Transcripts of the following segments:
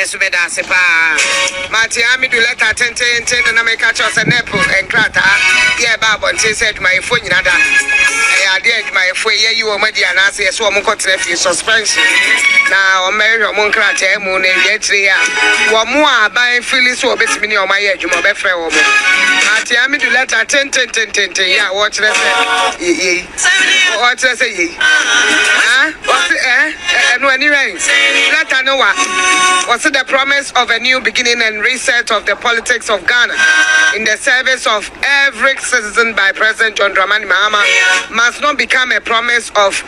Miss Beda Sepa. Mati Amidu letter 10 and I make a choice and apple and crata. Yeah, Babon said my phone nada. I did my four year you were media and I say so I'm suspension. Now Mary Moncrate moon and yet one more buying Phyllis or best mini on my edge, my best friend. Mati Amidu letter 10 yeah, watch that. What I say? What's it? And when you rain, let her know what. Was it the promise of a new beginning and reset of the politics of Ghana in the service of every citizen by President John Dramani Mahama must not become a promise of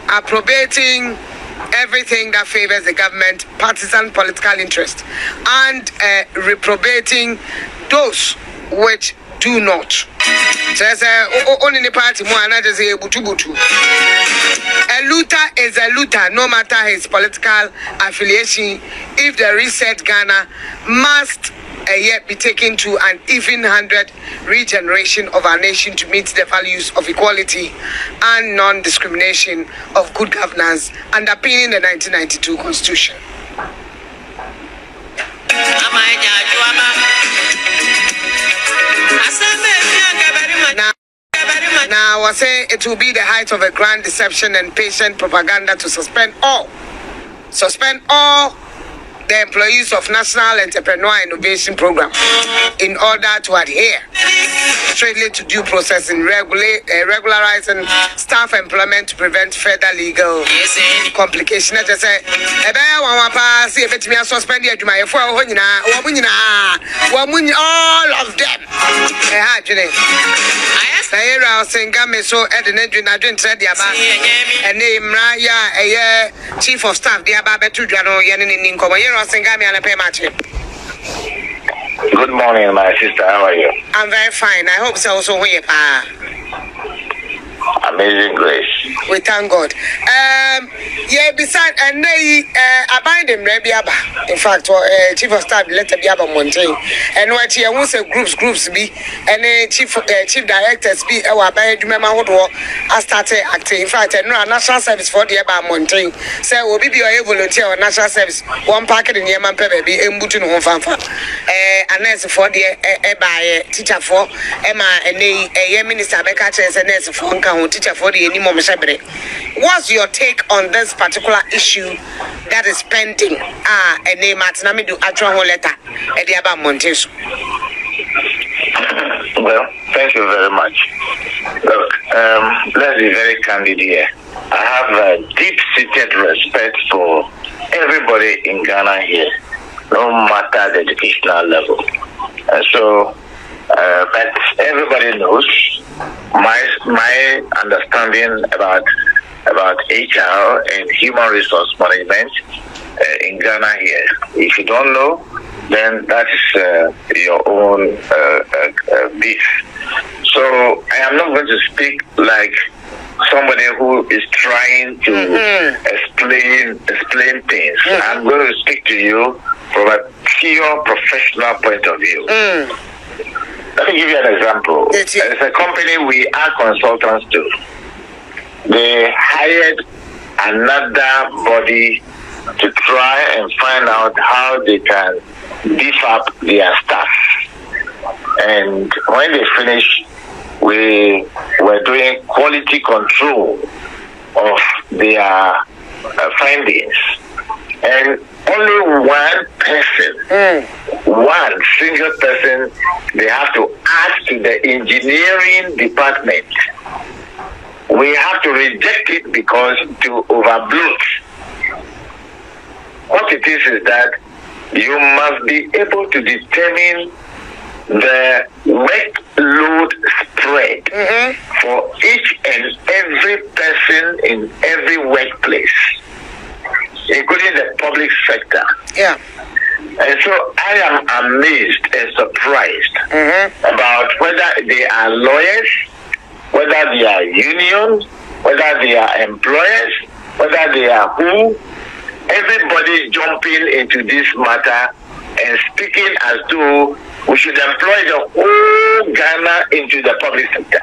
approbating everything that favors the government, partisan political interest, and reprobating those which do not. Says only the party more another say butu. A looter is a looter, no matter his political affiliation. If the reset Ghana must yet be taken to an even-handed regeneration of our nation to meet the values of equality and non-discrimination of good governance underpinning the 1992 Constitution. Now, I say it will be the height of a grand deception and patient propaganda to suspend all the employees of National Entrepreneur Innovation Program in order to adhere strictly to due process in regularizing staff employment to prevent further legal complications. I say, suspend all of them. I saying game so and name chief of staff the Good morning, my sister. How are you? I'm very fine. I hope so. Also, Amazing grace. we thank God. Yeah, beside and they abide him, in fact, chief of staff letter be about Montaigne, and what he wants groups be, and chief directors be our by remember what I started acting. In fact, no national service for the about Montaigne. So we'll be a volunteer on national service. One packet in Yemen Pebe, Mbutu no fanfa. And nurse for the by teacher for Emma and a minister Becca and nurse for teacher for the anymore. What's your take on this particular issue that is pending? A name at Amidu Atron letter at the Abba Montes. Well, thank you very much. Look, let's be very candid here. I have a deep-seated respect for everybody in Ghana here, no matter the educational level. And so, but everybody knows my understanding about HR and human resource management in Ghana here. If you don't know, then that is your own beef. So I am not going to speak like somebody who is trying to explain things. I'm going to speak to you from a pure professional point of view. Let me give you an example. There's a company we are consultants to. They hired another body to try and find out how they can beef up their staff. And when they finished, we were doing quality control of their findings. And only one person, one single person, they have to ask to the engineering department. We have to reject it because to overbloat. What it is that you must be able to determine the workload spread for each and every person in every workplace, including the public sector. Yeah. And so I am amazed and surprised about whether they are lawyers, whether they are unions, whether they are employers, whether they are who. Everybody jumping into this matter and speaking as though we should employ the whole Ghana into the public sector.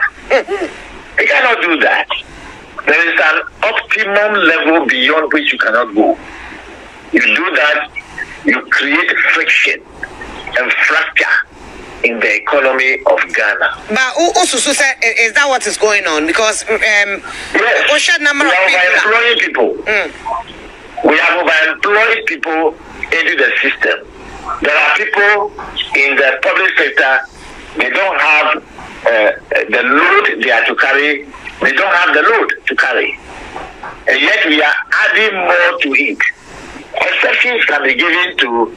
We cannot do that. There is an optimum level beyond which you cannot go. You do that, you create friction and fracture in the economy of Ghana. But also, is that what is going on? Because yes, number we of are overemploying people. We have overemployed people into the system. There are people in the public sector, they don't have the load they are to carry. They don't have the load to carry. And yet we are adding more to it. Exceptions can be given to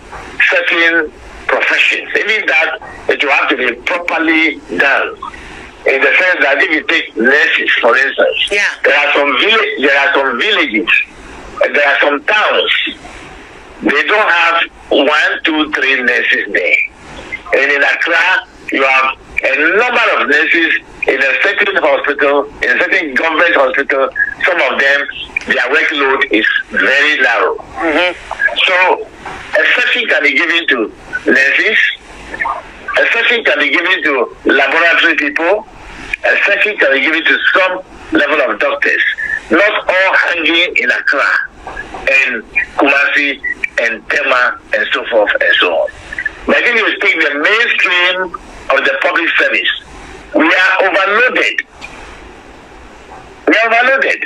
certain professions. Even that, it will have to be properly done. In the sense that if you take nurses, for instance, there are some villages, there are some towns. They don't have 1, 2, 3 nurses there. And in Accra, you have a number of nurses in a certain hospital, in a certain government hospital. Some of them, their workload is very narrow. So, exception can be given to nurses, exception can be given to laboratory people, exception can be given to some level of doctors. Not all hanging in Accra and Kumasi and Tema and so forth and so on. But I think you take the mainstream of the public service. We are overloaded. We are overloaded.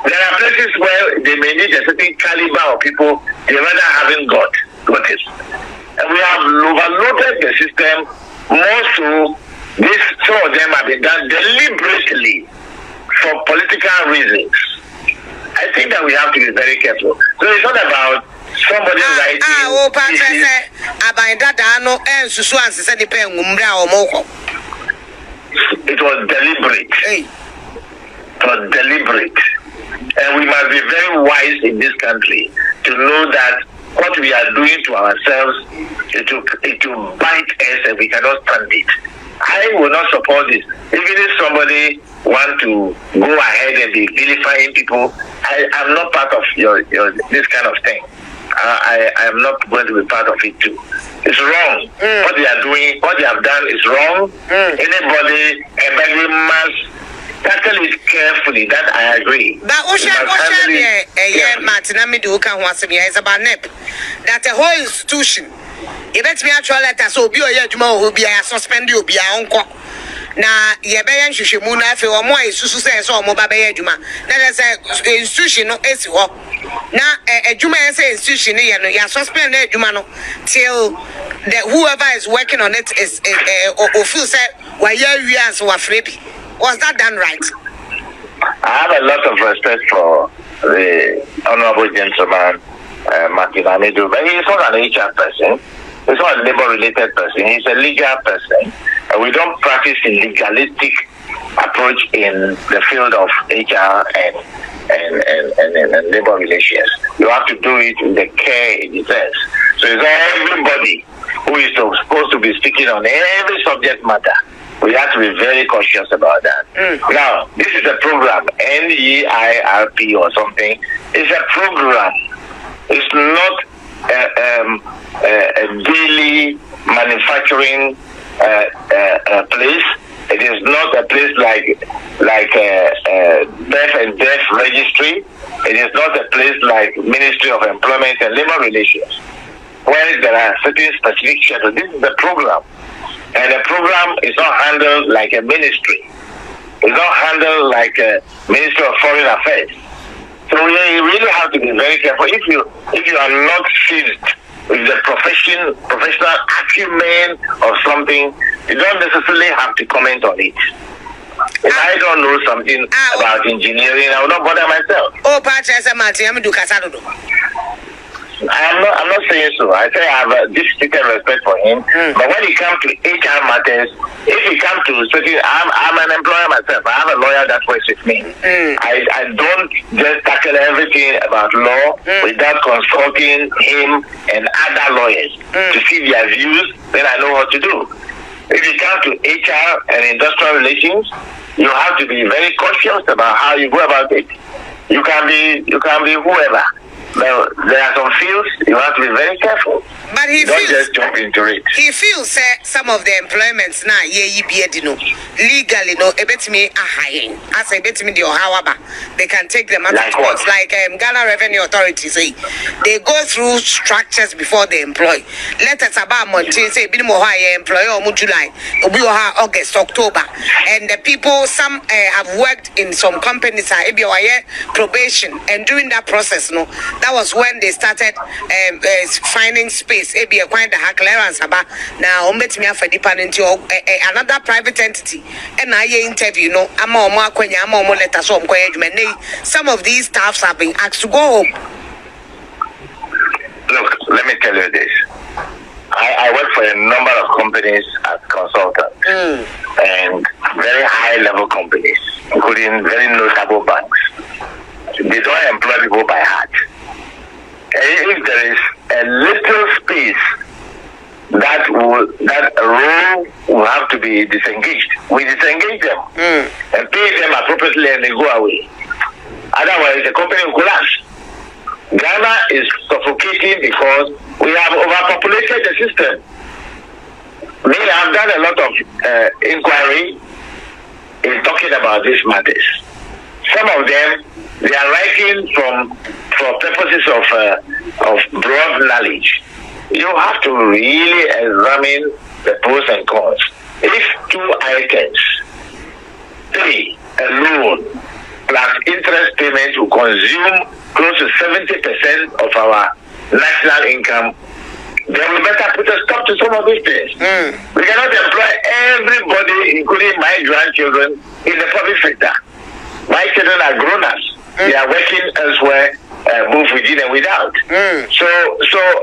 There are places where they may need a certain caliber of people they rather haven't got it. And we have overloaded the system more so. Some of them have been done deliberately for political reasons. I think that we have to be very careful. So it's not about somebody writing. It was deliberate. It was deliberate. And we must be very wise in this country to know that what we are doing to ourselves, it will bite us and we cannot stand it. I will not support this. Even if somebody want to go ahead and be vilifying people, I am not part of your this kind of thing. I am not going to be part of it too. It's wrong. What they are doing, what they have done is wrong. Anybody, everybody must tackle it carefully. That I agree. But Martin Amidu is about NEP. That a whole institution. If it's me actual letter, so be a judgment will be a suspend you be a uncle. Now, Yabayan Shimuna, if you are more success or mobile juma. That is a institution, no AC walk. Now, a Juma institution, you suspend a Jumano till whoever is working on it is or feels that why you are so afraid. Was that done right? I have a lot of respect for the honorable gentleman, Martin Amidu, but he's not an HR person. He's not a labor-related person. He's a legal person. We don't practice a legalistic approach in the field of HR and labor relations. You have to do it in the care it deserves. So it's not everybody who is supposed to be speaking on every subject matter. We have to be very cautious about that. Now, this is a program, NEIRP or something. It's a program. It's not a daily manufacturing place. It is not a place like birth and death registry. It is not a place like Ministry of Employment and Labor Relations, where there are certain specific schedules. This is the program. And the program is not handled like a ministry. It's not handled like a Ministry of Foreign Affairs. So we really have to be very careful. If you are not seized with the professional acumen of something, you don't necessarily have to comment on it. If I don't know something about engineering, I will not bother myself. I'm not saying so. I say I have a deep-seated respect for him. But when it comes to HR matters, if it comes to certain, I'm an employer myself. I have a lawyer that works with me. I don't just tackle everything about law without consulting him and other lawyers to see their views. Then I know what to do. If it comes to HR and industrial relations, you have to be very cautious about how you go about it. You can be whoever. Now, there are some fields you have to be very careful. But he Don't feels just jump into it. He feels some of the employments now legally no a bit me a high as a bit me the however they can take them out of sports like Ghana Revenue Authority say they go through structures before they employ. Let us about Monte say be more high employer or July or be August, October, and the people some have worked in some companies are probation, and during that process that was when they started finding space quite the clearance about now for another private entity and I interview some of these staffs have been asked to go home. Look, let me tell you this. I work for a number of companies as consultant and very high level companies, including very notable banks. They don't employ people by heart. If there is a little space that role will have to be disengaged, we disengage them and pay them appropriately and they go away. Otherwise, the company will collapse. Ghana is suffocating because we have overpopulated the system. Me, I've done a lot of inquiry in talking about these matters. Some of them, they are writing for purposes of broad knowledge. You have to really examine the pros and cons. If 2 items, 3, a loan plus interest payments will consume close to 70% of our national income, then we better put a stop to some of these things. We cannot employ everybody, including my grandchildren, in the public sector. My children are grown-ups. They are working elsewhere, both within and without. So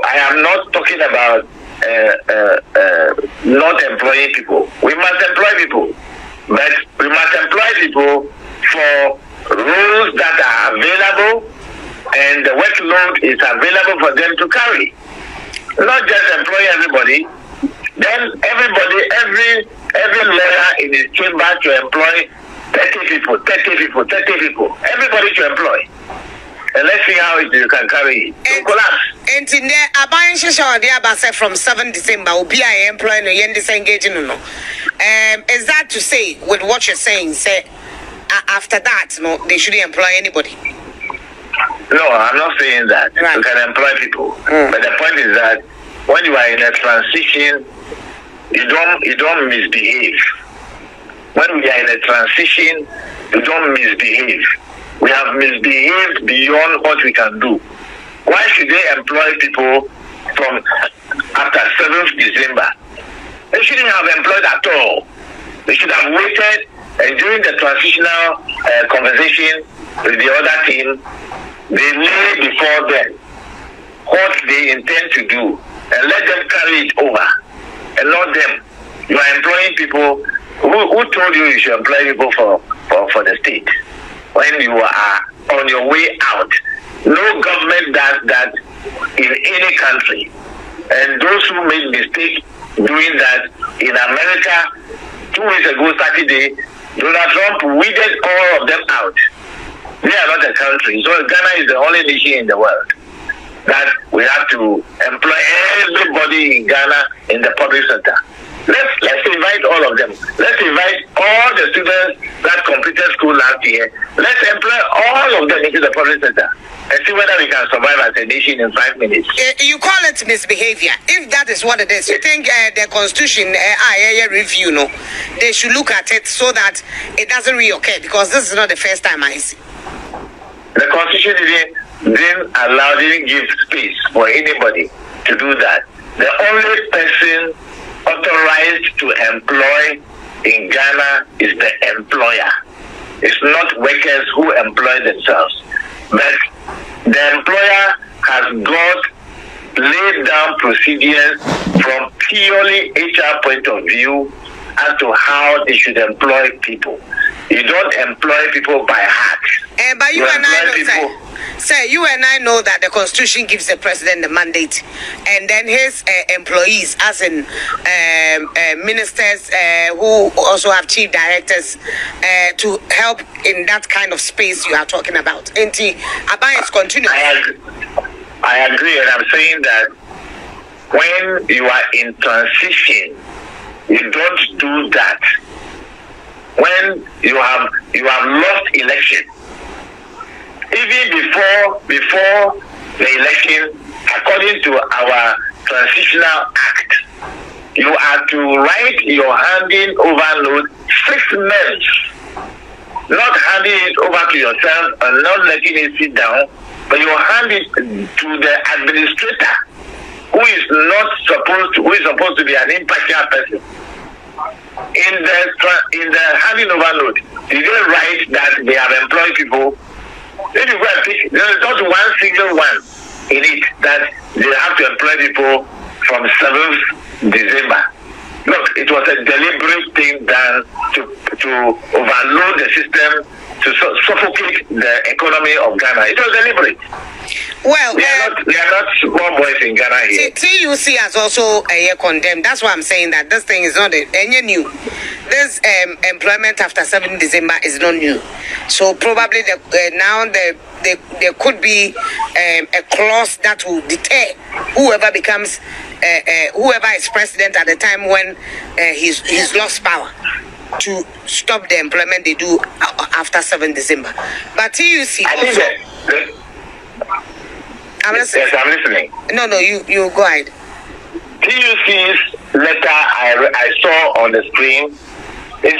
I am not talking about not employing people. We must employ people, but we must employ people for roles that are available and the workload is available for them to carry. Not just employ everybody. Then every lawyer in his chamber to employ 30 people. Everybody to employ. And let's see how you can carry it. To collapse. And in there, a buying session from 7 December will be I employing a disengaging. Is that to say, with what you're saying, say after that, they shouldn't employ anybody? No, I'm not saying that. Right. You can employ people. But the point is that when you are in a transition, you don't misbehave. When we are in a transition, you don't misbehave. We have misbehaved beyond what we can do. Why should they employ people from after 7th December? They shouldn't have employed at all. They should have waited, and during the transitional conversation with the other team, they lay before them what they intend to do and let them carry it over and not them. You are employing people. Who told you should employ people for the state when you are on your way out? No government does that in any country. And those who made mistake doing that in America 2 weeks ago, Saturday, Donald Trump weeded all of them out. They are not a country. So Ghana is the only nation in the world that we have to employ everybody in Ghana in the public sector. Let's invite all of them. Let's invite all the students that completed school last year. Let's employ all of them into the public sector and see whether we can survive as a nation in 5 minutes. You call it misbehavior. If that is what it is, you think the Constitution review, they should look at it so that it doesn't reoccur, because this is not the first time I see. The Constitution didn't give space for anybody to do that. The only person authorized to employ in Ghana is the employer. It's not workers who employ themselves. But the employer has laid down procedures from purely HR point of view as to how they should employ people. You don't employ people by heart. But you and I know, sir, you and I know that the Constitution gives the president the mandate, and then his employees, as in ministers who also have chief directors, to help in that kind of space you are talking about. AGYE is continuing. I agree, and I'm saying that when you are in transition, you don't do that. When you have lost election, even before the election, according to our transitional act, you are to write your handing over note 6 months, not handing it over to yourself and not letting it sit down, but you hand it to the administrator, who is supposed to be an impartial person. In the handing over note, did they write that they have employed people? If you go and pick, there is not one single one in it that they have to employ people from 7th December. Look, it was a deliberate thing done to overload the system, to suffocate the economy of Ghana. It was deliberate. Well, they are not small boys in Ghana here. TUC has also condemned. That's why I'm saying that this thing is not any new. This employment after 7 December is not new. So probably now there could be a clause that will deter whoever becomes whoever is president at the time when he's lost power, to stop the employment they do after 7 December. But TUC also... I'm listening. No, you go ahead. TUC's letter I saw on the screen, they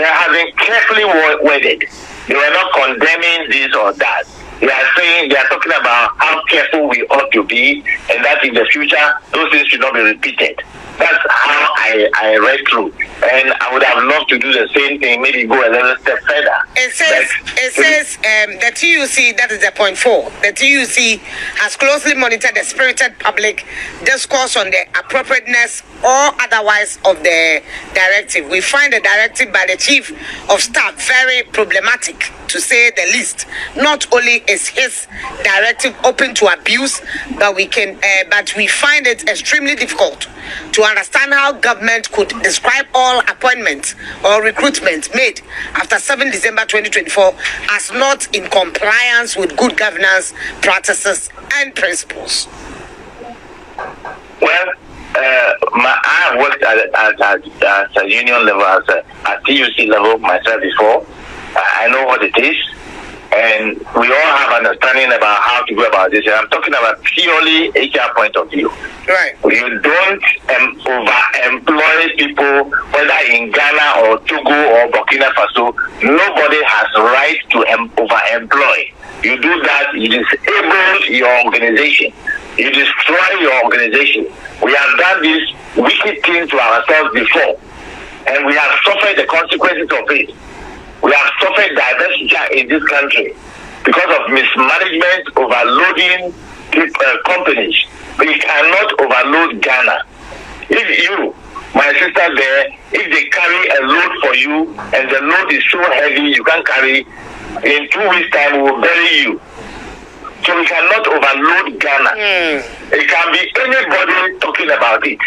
have been carefully worded. They were not condemning this or that. They are talking about how careful we ought to be, and that in the future those things should not be repeated. That's how I read through, and I would have loved to do the same thing, maybe go a little step further. It says the TUC, that is the point 4. The TUC has closely monitored the spirited public discourse on the appropriateness or otherwise of the directive. We find the directive by the Chief of Staff very problematic, to say the least. Not only is his directive open to abuse, but we find it extremely difficult to understand how government could describe all appointments or recruitment made after 7 December 2024 as not in compliance with good governance practices and principles. Well, I have worked at a union level, at TUC level myself before. I know what it is, and we all have understanding about how to go about this. And I'm talking about purely HR point of view. Right. You don't over-employ people, whether in Ghana or Togo or Burkina Faso. Nobody has right to over-employ. You do that, you disable your organization. You destroy your organization. We have done this wicked thing to ourselves before, and we have suffered the consequences of it. We have suffered diversity in this country because of mismanagement, overloading companies. We cannot overload Ghana. If you, my sister there, if they carry a load for you and the load is so heavy you can't carry, in 2 weeks' time we will bury you. So we cannot overload Ghana. It can be anybody talking about it.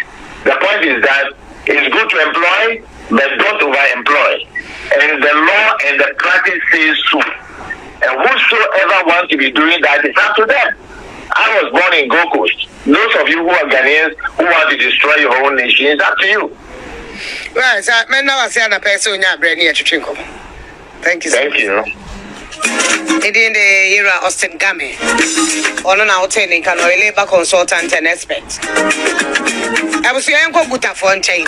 The point is that it's good to employ, but don't over-employ. And the law and the practice says so. And whosoever wants to be doing that, it's up to them. I was born in Gold Coast. Those of you who are Ghanaians who want to destroy your own nation, it's up to you. Right, so thank you so much. Thank you. In the era Austin Game, on an outtaining can labor consultant and expert. I was your uncle Buta for chain.